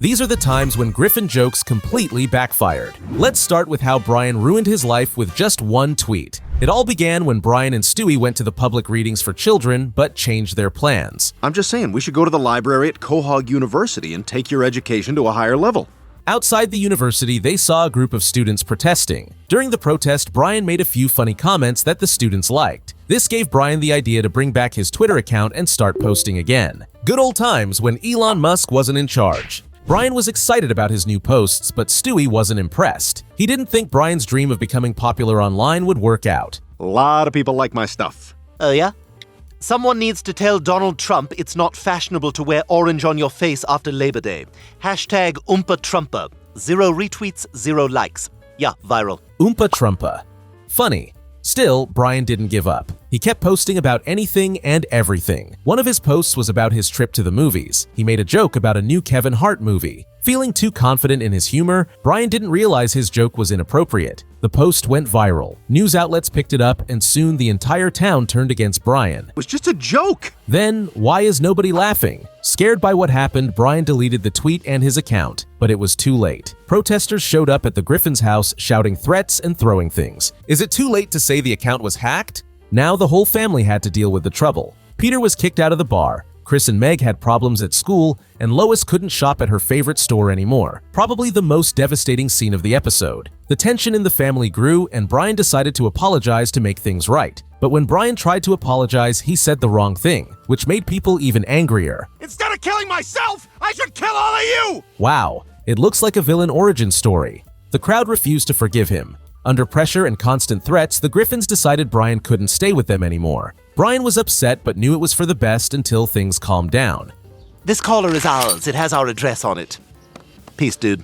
These are the times when Griffin jokes completely backfired. Let's start with how Brian ruined his life with just one tweet. It all began when Brian and Stewie went to the public readings for children, but changed their plans. I'm just saying, we should go to the library at Quahog University and take your education to a higher level. Outside the university, they saw a group of students protesting. During the protest, Brian made a few funny comments that the students liked. This gave Brian the idea to bring back his Twitter account and start posting again. Good old times when Elon Musk wasn't in charge. Brian was excited about his new posts, but Stewie wasn't impressed. He didn't think Brian's dream of becoming popular online would work out. A lot of people like my stuff. Oh yeah? Someone needs to tell Donald Trump it's not fashionable to wear orange on your face after Labor Day. Hashtag Oompa Trumpa. 0 retweets, 0 likes. Yeah, viral. Oompa Trumpa. Funny. Still, Brian didn't give up. He kept posting about anything and everything. One of his posts was about his trip to the movies. He made a joke about a new Kevin Hart movie. Feeling too confident in his humor, Brian didn't realize his joke was inappropriate. The post went viral. News outlets picked it up, and soon the entire town turned against Brian. It was just a joke. Then, why is nobody laughing? Scared by what happened, Brian deleted the tweet and his account, but it was too late. Protesters showed up at the Griffin's house shouting threats and throwing things. Is it too late to say the account was hacked? Now the whole family had to deal with the trouble. Peter was kicked out of the bar. Chris and Meg had problems at school, and Lois couldn't shop at her favorite store anymore. Probably the most devastating scene of the episode. The tension in the family grew, and Brian decided to apologize to make things right. But when Brian tried to apologize, he said the wrong thing, which made people even angrier. Instead of killing myself, I should kill all of you! Wow, it looks like a villain origin story. The crowd refused to forgive him. Under pressure and constant threats, the Griffins decided Brian couldn't stay with them anymore. Brian was upset but knew it was for the best until things calmed down. This collar is ours. It has our address on it. Peace, dude.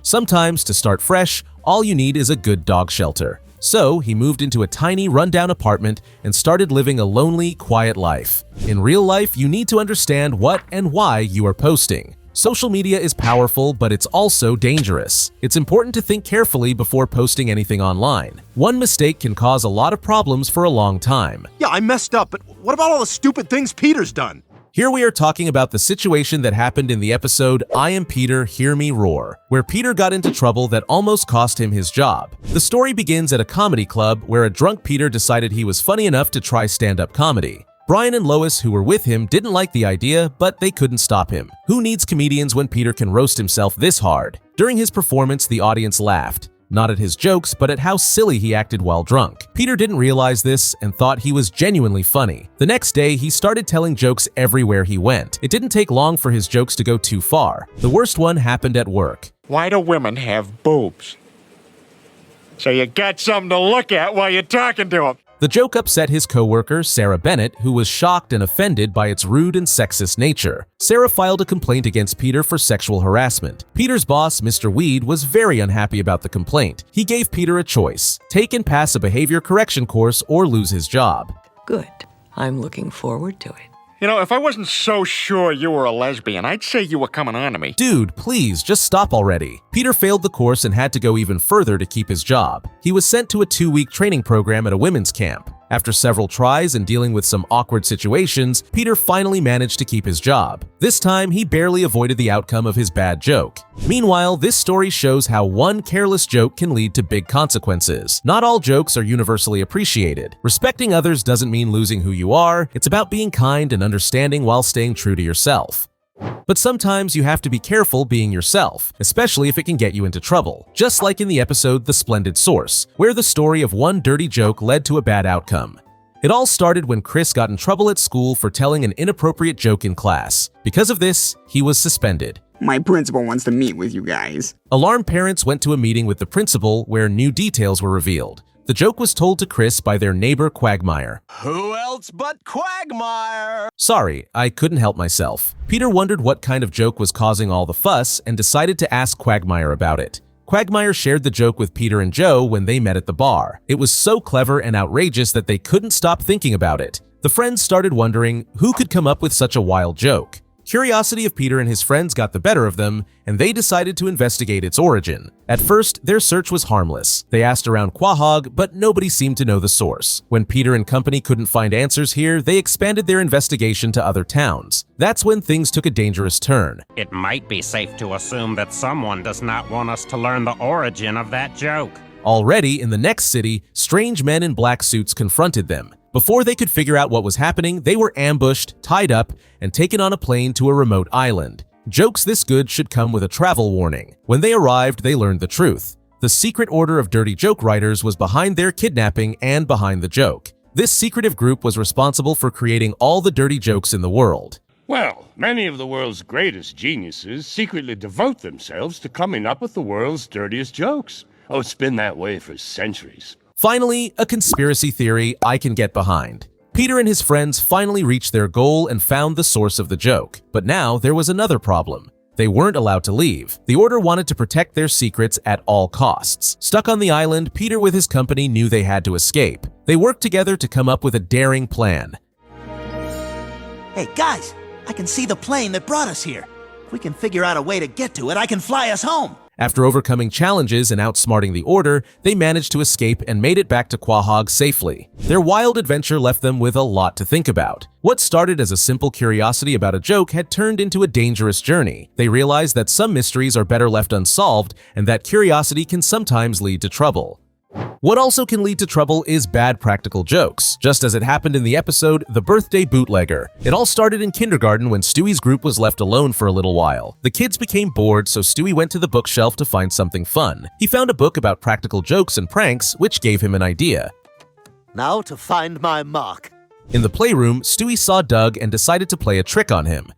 Sometimes, to start fresh, all you need is a good dog shelter. So, he moved into a tiny, rundown apartment and started living a lonely, quiet life. In real life, you need to understand what and why you are posting. Social media is powerful, but it's also dangerous. It's important to think carefully before posting anything online. One mistake can cause a lot of problems for a long time. Yeah, I messed up, but what about all the stupid things Peter's done? Here we are talking about the situation that happened in the episode I Am Peter, Hear Me Roar, where Peter got into trouble that almost cost him his job. The story begins at a comedy club where a drunk Peter decided he was funny enough to try stand-up comedy. Brian and Lois, who were with him, didn't like the idea, but they couldn't stop him. Who needs comedians when Peter can roast himself this hard? During his performance, the audience laughed. Not at his jokes, but at how silly he acted while drunk. Peter didn't realize this and thought he was genuinely funny. The next day, he started telling jokes everywhere he went. It didn't take long for his jokes to go too far. The worst one happened at work. Why do women have boobs? So you got something to look at while you're talking to them. The joke upset his coworker, Sarah Bennett, who was shocked and offended by its rude and sexist nature. Sarah filed a complaint against Peter for sexual harassment. Peter's boss, Mr. Weed, was very unhappy about the complaint. He gave Peter a choice: take and pass a behavior correction course or lose his job. Good. I'm looking forward to it. You know, if I wasn't so sure you were a lesbian, I'd say you were coming on to me. Dude, please, just stop already. Peter failed the course and had to go even further to keep his job. He was sent to a 2-week training program at a women's camp. After several tries and dealing with some awkward situations, Peter finally managed to keep his job. This time, he barely avoided the outcome of his bad joke. Meanwhile, this story shows how one careless joke can lead to big consequences. Not all jokes are universally appreciated. Respecting others doesn't mean losing who you are. It's about being kind and understanding while staying true to yourself. But sometimes you have to be careful being yourself, especially if it can get you into trouble, just like in the episode The Splendid Source, where the story of one dirty joke led to a bad outcome. It all started when Chris got in trouble at school for telling an inappropriate joke in class. Because of this, he was suspended. My principal wants to meet with you guys. Alarmed parents went to a meeting with the principal where new details were revealed. The joke was told to Chris by their neighbor Quagmire. Who else but Quagmire? Sorry, I couldn't help myself. Peter wondered what kind of joke was causing all the fuss and decided to ask Quagmire about it. Quagmire shared the joke with Peter and Joe when they met at the bar. It was so clever and outrageous that they couldn't stop thinking about it. The friends started wondering who could come up with such a wild joke. Curiosity of Peter and his friends got the better of them, and they decided to investigate its origin. At first, their search was harmless. They asked around Quahog, but nobody seemed to know the source. When Peter and company couldn't find answers here, they expanded their investigation to other towns. That's when things took a dangerous turn. It might be safe to assume that someone does not want us to learn the origin of that joke. Already in the next city, strange men in black suits confronted them. Before they could figure out what was happening, they were ambushed, tied up, and taken on a plane to a remote island. Jokes this good should come with a travel warning. When they arrived, they learned the truth. The secret order of dirty joke writers was behind their kidnapping and behind the joke. This secretive group was responsible for creating all the dirty jokes in the world. Well, many of the world's greatest geniuses secretly devote themselves to coming up with the world's dirtiest jokes. Oh, it's been that way for centuries. Finally, a conspiracy theory I can get behind. Peter and his friends finally reached their goal and found the source of the joke. But now there was another problem. They weren't allowed to leave. The Order wanted to protect their secrets at all costs. Stuck on the island, Peter with his company knew they had to escape. They worked together to come up with a daring plan. Hey guys, I can see the plane that brought us here. If we can figure out a way to get to it, I can fly us home. After overcoming challenges and outsmarting the Order, they managed to escape and made it back to Quahog safely. Their wild adventure left them with a lot to think about. What started as a simple curiosity about a joke had turned into a dangerous journey. They realized that some mysteries are better left unsolved and that curiosity can sometimes lead to trouble. What also can lead to trouble is bad practical jokes, just as it happened in the episode The Birthday Bootlegger. It all started in kindergarten when Stewie's group was left alone for a little while. The kids became bored, so Stewie went to the bookshelf to find something fun. He found a book about practical jokes and pranks, which gave him an idea. Now to find my mark. In the playroom, Stewie saw Doug and decided to play a trick on him.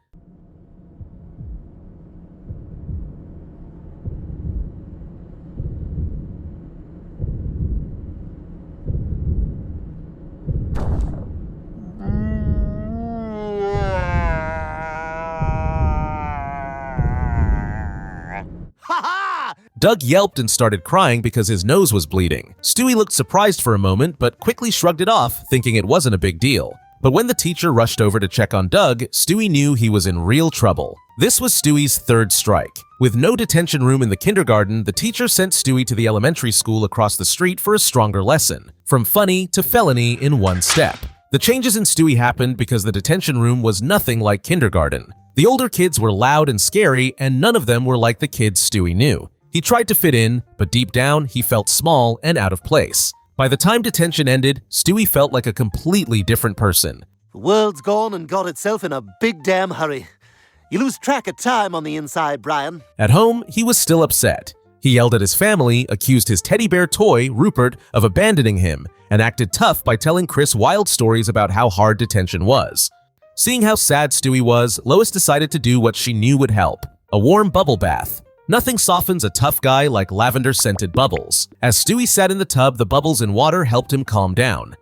Doug yelped and started crying because his nose was bleeding. Stewie looked surprised for a moment, but quickly shrugged it off, thinking it wasn't a big deal. But when the teacher rushed over to check on Doug, Stewie knew he was in real trouble. This was Stewie's third strike. With no detention room in the kindergarten, the teacher sent Stewie to the elementary school across the street for a stronger lesson. From funny to felony in one step. The changes in Stewie happened because the detention room was nothing like kindergarten. The older kids were loud and scary, and none of them were like the kids Stewie knew. He tried to fit in, but deep down, he felt small and out of place. By the time detention ended, Stewie felt like a completely different person. The world's gone and got itself in a big damn hurry. You lose track of time on the inside, Brian. At home, he was still upset. He yelled at his family, accused his teddy bear toy, Rupert, of abandoning him, and acted tough by telling Chris wild stories about how hard detention was. Seeing how sad Stewie was, Lois decided to do what she knew would help: a warm bubble bath. Nothing softens a tough guy like lavender-scented bubbles. As Stewie sat in the tub, the bubbles in water helped him calm down.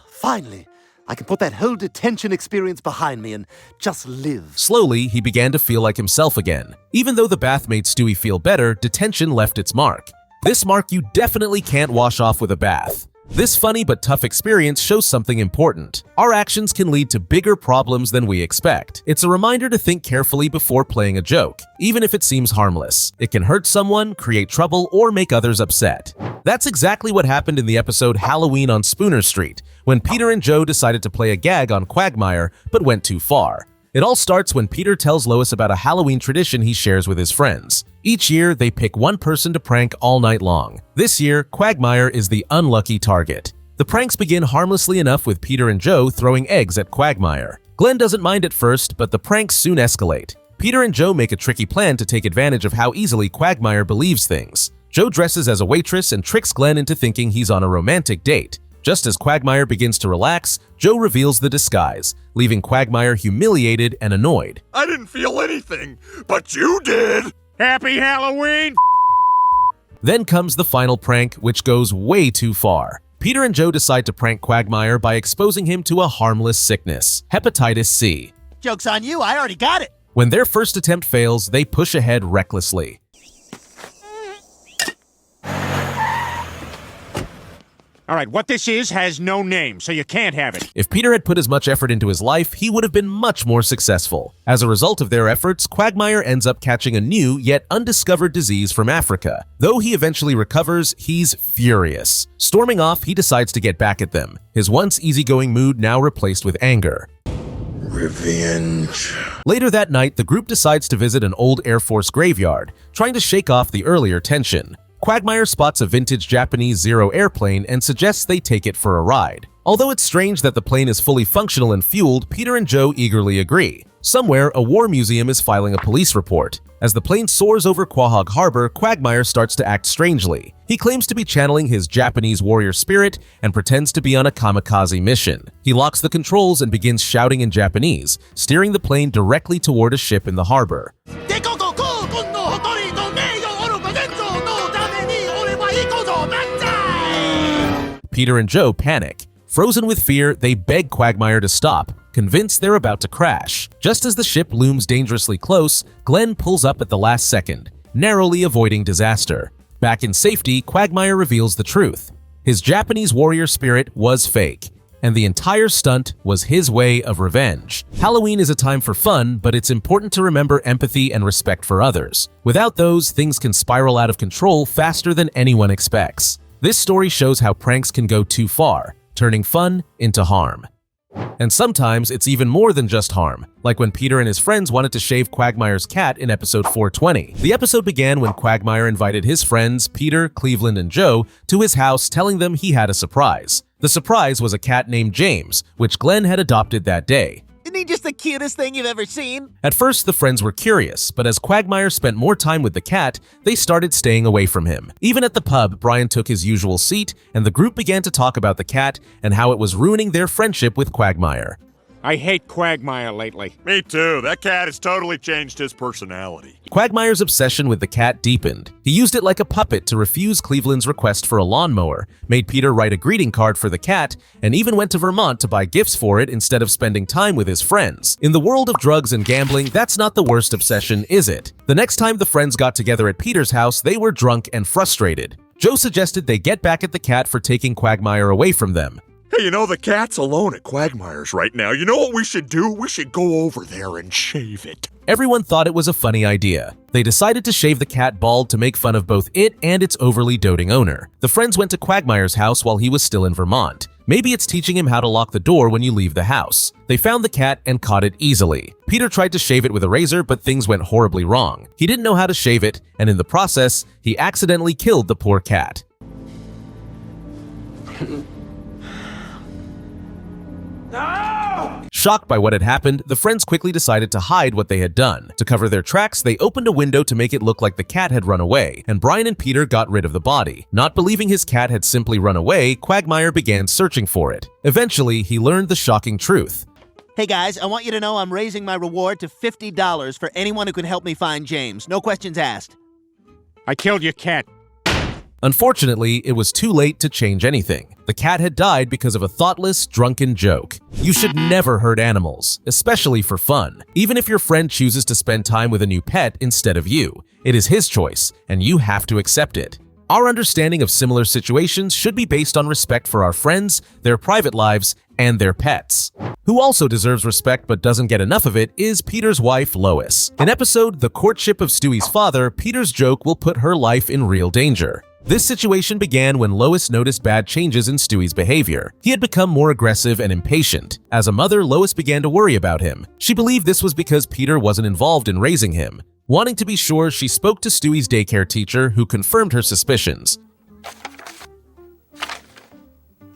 Finally, I can put that whole detention experience behind me and just live. Slowly, he began to feel like himself again. Even though the bath made Stewie feel better, detention left its mark. This mark you definitely can't wash off with a bath. This funny but tough experience shows something important. Our actions can lead to bigger problems than we expect. It's a reminder to think carefully before playing a joke, even if it seems harmless. It can hurt someone, create trouble, or make others upset. That's exactly what happened in the episode Halloween on Spooner Street, when Peter and Joe decided to play a gag on Quagmire, but went too far. It all starts when Peter tells Lois about a Halloween tradition he shares with his friends. Each year, they pick one person to prank all night long. This year, Quagmire is the unlucky target. The pranks begin harmlessly enough with Peter and Joe throwing eggs at Quagmire. Glenn doesn't mind at first, but the pranks soon escalate. Peter and Joe make a tricky plan to take advantage of how easily Quagmire believes things. Joe dresses as a waitress and tricks Glenn into thinking he's on a romantic date. Just as Quagmire begins to relax, Joe reveals the disguise, leaving Quagmire humiliated and annoyed. I didn't feel anything, but you did! Happy Halloween! Then comes the final prank, which goes way too far. Peter and Joe decide to prank Quagmire by exposing him to a harmless sickness, hepatitis C. Joke's on you, I already got it. When their first attempt fails, they push ahead recklessly. All right, what this is has no name, so you can't have it. If Peter had put as much effort into his life, he would have been much more successful. As a result of their efforts, Quagmire ends up catching a new yet undiscovered disease from Africa. Though he eventually recovers, he's furious. Storming off, he decides to get back at them, his once easygoing mood now replaced with anger. Revenge. Later that night, the group decides to visit an old Air Force graveyard, trying to shake off the earlier tension. Quagmire spots a vintage Japanese Zero airplane and suggests they take it for a ride. Although it's strange that the plane is fully functional and fueled, Peter and Joe eagerly agree. Somewhere, a war museum is filing a police report. As the plane soars over Quahog Harbor, Quagmire starts to act strangely. He claims to be channeling his Japanese warrior spirit and pretends to be on a kamikaze mission. He locks the controls and begins shouting in Japanese, steering the plane directly toward a ship in the harbor. Peter and Joe panic. Frozen with fear, they beg Quagmire to stop, convinced they're about to crash. Just as the ship looms dangerously close, Glenn pulls up at the last second, narrowly avoiding disaster. Back in safety, Quagmire reveals the truth. His Japanese warrior spirit was fake, and the entire stunt was his way of revenge. Halloween is a time for fun, but it's important to remember empathy and respect for others. Without those, things can spiral out of control faster than anyone expects. This story shows how pranks can go too far, turning fun into harm. And sometimes it's even more than just harm, like when Peter and his friends wanted to shave Quagmire's cat in episode 420. The episode began when Quagmire invited his friends, Peter, Cleveland, and Joe, to his house, telling them he had a surprise. The surprise was a cat named James, which Glenn had adopted that day. Isn't he just the cutest thing you've ever seen? At first, the friends were curious, but as Quagmire spent more time with the cat, they started staying away from him. Even at the pub, Brian took his usual seat, and the group began to talk about the cat and how it was ruining their friendship with Quagmire. I hate Quagmire lately. Me too. That cat has totally changed his personality. Quagmire's obsession with the cat deepened. He used it like a puppet to refuse Cleveland's request for a lawnmower, made Peter write a greeting card for the cat, and even went to Vermont to buy gifts for it instead of spending time with his friends. In the world of drugs and gambling, that's not the worst obsession, is it? The next time the friends got together at Peter's house, they were drunk and frustrated. Joe suggested they get back at the cat for taking Quagmire away from them. Hey, you know, the cat's alone at Quagmire's right now. You know what we should do? We should go over there and shave it. Everyone thought it was a funny idea. They decided to shave the cat bald to make fun of both it and its overly doting owner. The friends went to Quagmire's house while he was still in Vermont. Maybe it's teaching him how to lock the door when you leave the house. They found the cat and caught it easily. Peter tried to shave it with a razor, but things went horribly wrong. He didn't know how to shave it, and in the process, he accidentally killed the poor cat. No! Shocked by what had happened, the friends quickly decided to hide what they had done. To cover their tracks, they opened a window to make it look like the cat had run away, and Brian and Peter got rid of the body. Not believing his cat had simply run away, Quagmire began searching for it. Eventually, he learned the shocking truth. Hey guys, I want you to know I'm raising my reward to $50 for anyone who can help me find James. No questions asked. I killed your cat. Unfortunately, it was too late to change anything. The cat had died because of a thoughtless, drunken joke. You should never hurt animals, especially for fun. Even if your friend chooses to spend time with a new pet instead of you, it is his choice, and you have to accept it. Our understanding of similar situations should be based on respect for our friends, their private lives, and their pets. Who also deserves respect but doesn't get enough of it is Peter's wife, Lois. In episode The Courtship of Stewie's Father, Peter's joke will put her life in real danger. This situation began when Lois noticed bad changes in Stewie's behavior. He had become more aggressive and impatient. As a mother, Lois began to worry about him. She believed this was because Peter wasn't involved in raising him. Wanting to be sure, she spoke to Stewie's daycare teacher, who confirmed her suspicions.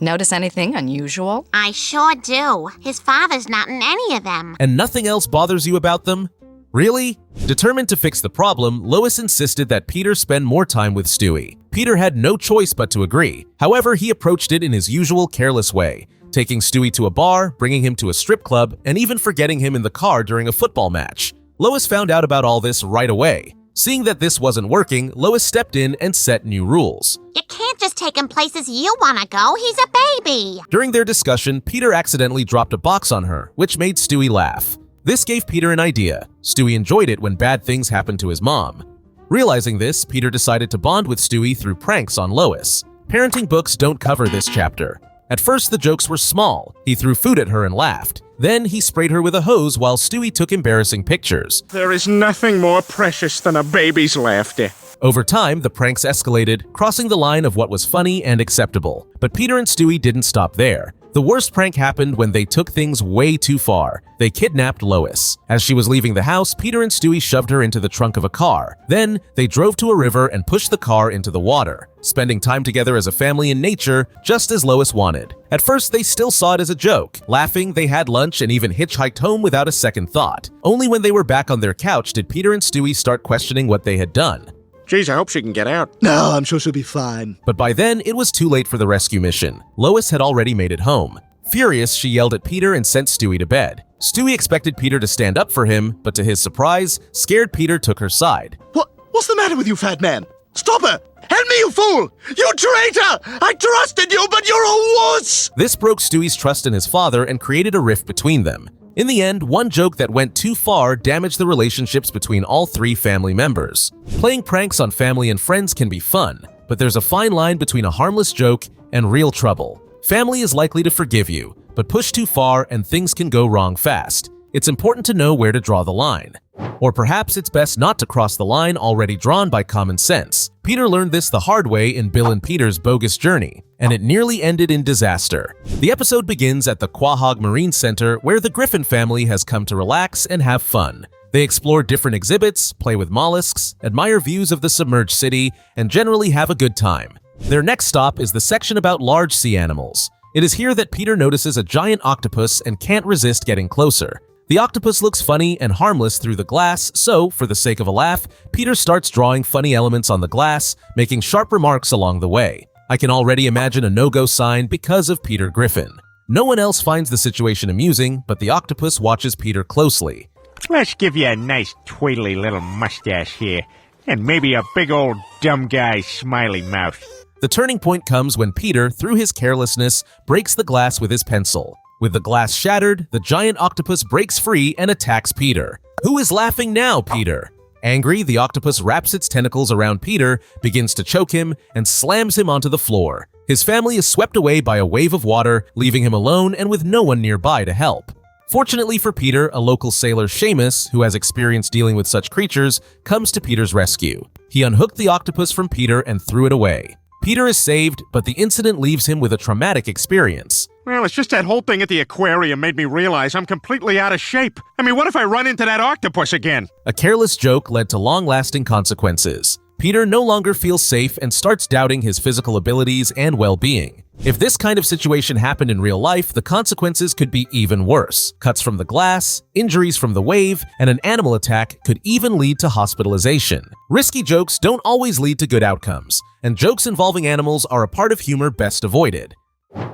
Notice anything unusual? I sure do. His father's not in any of them. And nothing else bothers you about them? Really? Determined to fix the problem, Lois insisted that Peter spend more time with Stewie. Peter had no choice but to agree. However, he approached it in his usual careless way, taking Stewie to a bar, bringing him to a strip club, and even forgetting him in the car during a football match. Lois found out about all this right away. Seeing that this wasn't working, Lois stepped in and set new rules. You can't just take him places you want to go. He's a baby. During their discussion, Peter accidentally dropped a box on her, which made Stewie laugh. This gave Peter an idea. Stewie enjoyed it when bad things happened to his mom. Realizing this, Peter decided to bond with Stewie through pranks on Lois. Parenting books don't cover this chapter. At first, the jokes were small. He threw food at her and laughed. Then he sprayed her with a hose while Stewie took embarrassing pictures. There is nothing more precious than a baby's laughter. Over time, the pranks escalated, crossing the line of what was funny and acceptable. But Peter and Stewie didn't stop there. The worst prank happened when they took things way too far. They kidnapped Lois. As she was leaving the house, Peter and Stewie shoved her into the trunk of a car. Then, they drove to a river and pushed the car into the water, spending time together as a family in nature, just as Lois wanted. At first, they still saw it as a joke. Laughing, they had lunch and even hitchhiked home without a second thought. Only when they were back on their couch did Peter and Stewie start questioning what they had done. Geez, I hope she can get out. No, I'm sure she'll be fine. But by then, it was too late for the rescue mission. Lois had already made it home. Furious, she yelled at Peter and sent Stewie to bed. Stewie expected Peter to stand up for him, but to his surprise, scared Peter took her side. What's the matter with you, fat man? Stop her! Help me, you fool! You traitor! I trusted you, but you're a wuss! This broke Stewie's trust in his father and created a rift between them. In the end, one joke that went too far damaged the relationships between all three family members. Playing pranks on family and friends can be fun, but there's a fine line between a harmless joke and real trouble. Family is likely to forgive you, but push too far and things can go wrong fast. It's important to know where to draw the line. Or perhaps it's best not to cross the line already drawn by common sense. Peter learned this the hard way in Bill and Peter's bogus journey, and it nearly ended in disaster. The episode begins at the Quahog Marine Center, where the Griffin family has come to relax and have fun. They explore different exhibits, play with mollusks, admire views of the submerged city, and generally have a good time. Their next stop is the section about large sea animals. It is here that Peter notices a giant octopus and can't resist getting closer. The octopus looks funny and harmless through the glass, so, for the sake of a laugh, Peter starts drawing funny elements on the glass, making sharp remarks along the way. I can already imagine a no-go sign because of Peter Griffin. No one else finds the situation amusing, but the octopus watches Peter closely. Let's give you a nice twiddly little mustache here, and maybe a big old dumb guy's smiley mouth. The turning point comes when Peter, through his carelessness, breaks the glass with his pencil. With the glass shattered, the giant octopus breaks free and attacks Peter. Who is laughing now, Peter? Angry, the octopus wraps its tentacles around Peter, begins to choke him, and slams him onto the floor. His family is swept away by a wave of water, leaving him alone and with no one nearby to help. Fortunately for Peter, a local sailor, Seamus, who has experience dealing with such creatures, comes to Peter's rescue. He unhooked the octopus from Peter and threw it away. Peter is saved, but the incident leaves him with a traumatic experience. Well, it's just that whole thing at the aquarium made me realize I'm completely out of shape. I mean, what if I run into that octopus again? A careless joke led to long-lasting consequences. Peter no longer feels safe and starts doubting his physical abilities and well-being. If this kind of situation happened in real life, the consequences could be even worse. Cuts from the glass, injuries from the wave, and an animal attack could even lead to hospitalization. Risky jokes don't always lead to good outcomes, and jokes involving animals are a part of humor best avoided.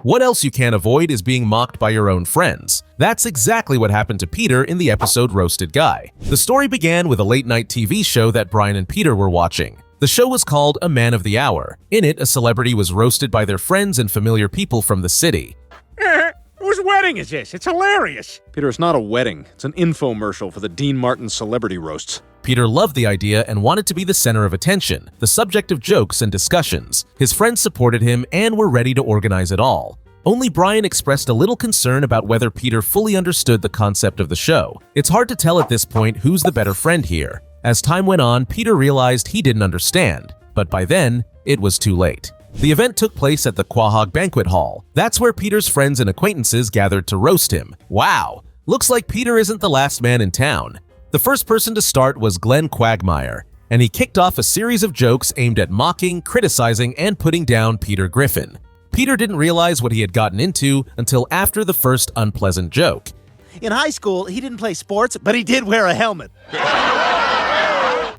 What else you can't avoid is being mocked by your own friends. That's exactly what happened to Peter in the episode Roasted Guy. The story began with a late-night TV show that Brian and Peter were watching. The show was called A Man of the Hour. In it, a celebrity was roasted by their friends and familiar people from the city. Whose wedding is this? It's hilarious. Peter, it's not a wedding. It's an infomercial for the Dean Martin celebrity roasts. Peter loved the idea and wanted to be the center of attention, the subject of jokes and discussions. His friends supported him and were ready to organize it all. Only Brian expressed a little concern about whether Peter fully understood the concept of the show. It's hard to tell at this point who's the better friend here. As time went on, Peter realized he didn't understand, but by then, it was too late. The event took place at the Quahog Banquet Hall. That's where Peter's friends and acquaintances gathered to roast him. Wow! Looks like Peter isn't the last man in town. The first person to start was Glenn Quagmire, and he kicked off a series of jokes aimed at mocking, criticizing, and putting down Peter Griffin. Peter didn't realize what he had gotten into until after the first unpleasant joke. In high school, he didn't play sports, but he did wear a helmet.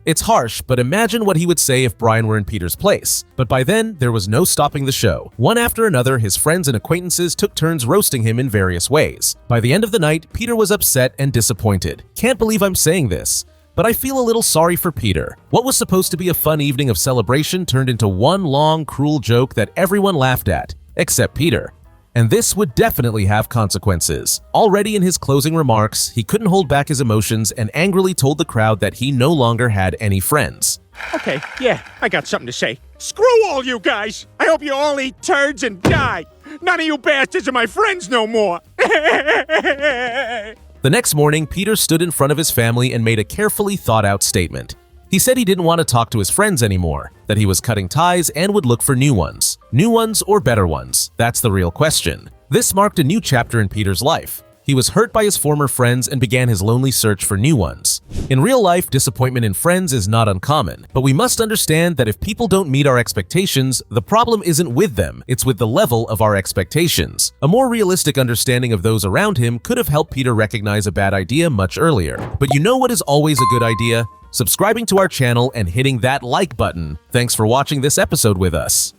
It's harsh, but imagine what he would say if Brian were in Peter's place. But by then, there was no stopping the show. One after another, his friends and acquaintances took turns roasting him in various ways. By the end of the night, Peter was upset and disappointed. Can't believe I'm saying this, but I feel a little sorry for Peter. What was supposed to be a fun evening of celebration turned into one long, cruel joke that everyone laughed at, except Peter. And this would definitely have consequences. Already in his closing remarks, he couldn't hold back his emotions and angrily told the crowd that he no longer had any friends. Okay, yeah, I got something to say. Screw all you guys! I hope you all eat turds and die! None of you bastards are my friends no more! The next morning, Peter stood in front of his family and made a carefully thought-out statement. He said he didn't want to talk to his friends anymore, that he was cutting ties and would look for new ones. New ones or better ones? That's the real question. This marked a new chapter in Peter's life. He was hurt by his former friends and began his lonely search for new ones. In real life, disappointment in friends is not uncommon, but we must understand that if people don't meet our expectations, the problem isn't with them, it's with the level of our expectations. A more realistic understanding of those around him could have helped Peter recognize a bad idea much earlier. But you know what is always a good idea? Subscribing to our channel and hitting that like button. Thanks for watching this episode with us.